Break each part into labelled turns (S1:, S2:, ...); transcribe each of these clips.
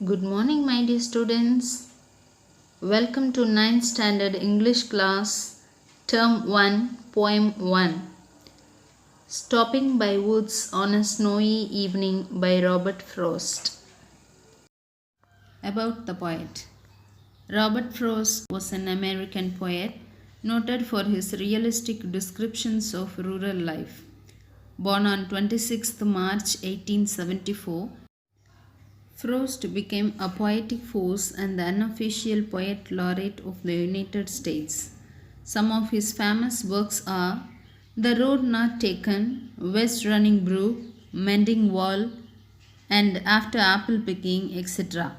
S1: Good morning, my dear students. Welcome to 9th Standard English class, Term 1, Poem 1. Stopping by Woods on a Snowy Evening by Robert Frost. About the poet. Robert Frost was an American poet noted for his realistic descriptions of rural life. Born on 26th March 1874, Frost became a poetic force and the unofficial poet laureate of the United States. Some of his famous works are The Road Not Taken, West Running Brook, Mending Wall, and After Apple Picking, etc.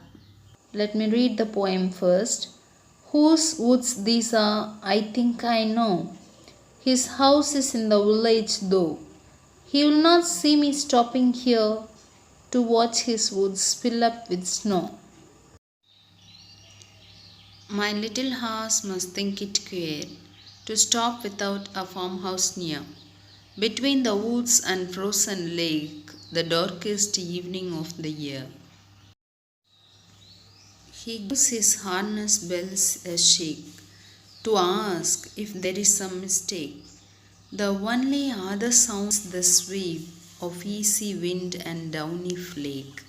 S1: Let me read the poem first. Whose woods these are, I think I know. His house is in the village, though. He will not see me stopping here to watch his woods fill up with snow. My little horse must think it queer to stop without a farmhouse near. Between the woods and frozen lake, the darkest evening of the year. He gives his harness bells a shake to ask if there is some mistake. The only other sounds the sweep of easy wind and downy flake.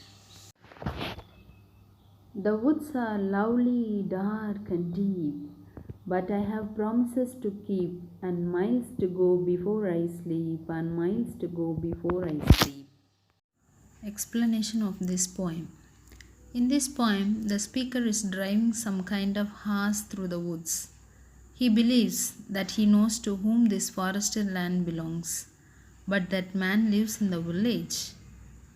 S1: The woods are lovely, dark, and deep, but I have promises to keep, and miles to go before I sleep, and miles to go before I sleep. Explanation of this poem. In this poem, the speaker is driving some kind of horse through the woods. He believes that he knows to whom this forested land belongs, but that man lives in the village.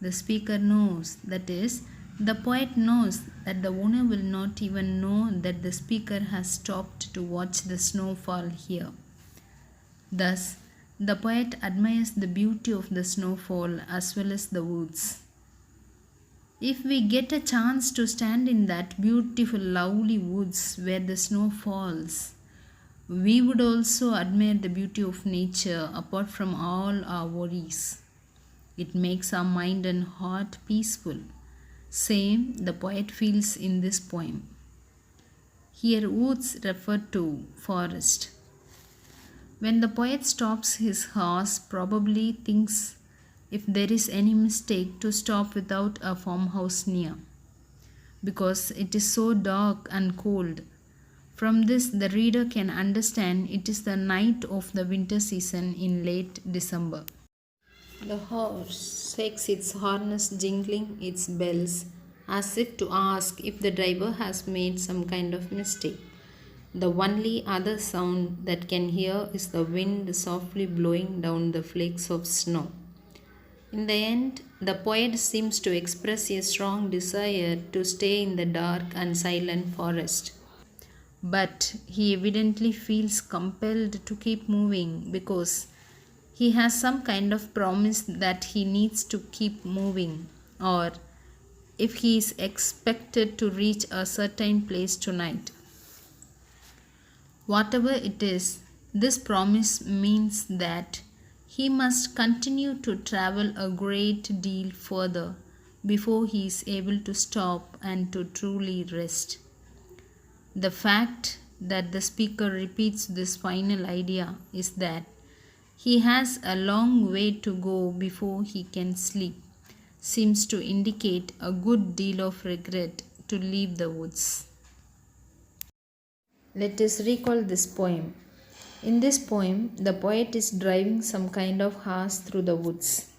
S1: The speaker knows, that is, the poet knows that the owner will not even know that the speaker has stopped to watch the snow fall here. Thus, the poet admires the beauty of the snowfall as well as the woods. If we get a chance to stand in that beautiful, lovely woods where the snow falls, we would also admire the beauty of nature apart from all our worries. It makes our mind and heart peaceful. Same the poet feels in this poem. Here woods refer to forest. When the poet stops his horse, probably thinks if there is any mistake to stop without a farmhouse near, because it is so dark and cold. From this the reader can understand it is the night of the winter season in late December. The horse shakes its harness, jingling its bells, as if to ask if the driver has made some kind of mistake. The only other sound that can hear is the wind softly blowing down the flakes of snow. In the end, the poet seems to express a strong desire to stay in the dark and silent forest. But he evidently feels compelled to keep moving because he has some kind of promise that he needs to keep moving, or if he is expected to reach a certain place tonight. Whatever it is, this promise means that he must continue to travel a great deal further before he is able to stop and to truly rest. The fact that the speaker repeats this final idea is that he has a long way to go before he can sleep, seems to indicate a good deal of regret to leave the woods. Let us recall this poem. In this poem, the poet is driving some kind of horse through the woods.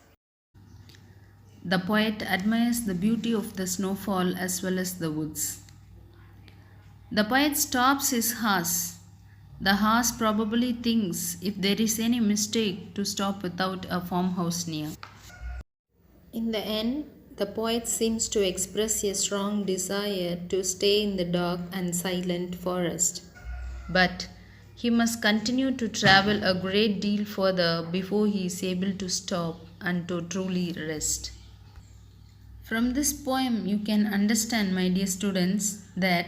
S1: The poet admires the beauty of the snowfall as well as the woods. The poet stops his horse. The horse probably thinks if there is any mistake to stop without a farmhouse near. In the end, the poet seems to express a strong desire to stay in the dark and silent forest. But he must continue to travel a great deal further before he is able to stop and to truly rest. From this poem, you can understand, my dear students, that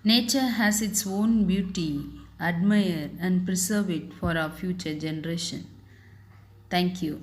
S1: nature has its own beauty. Admire and preserve it for our future generation. Thank you.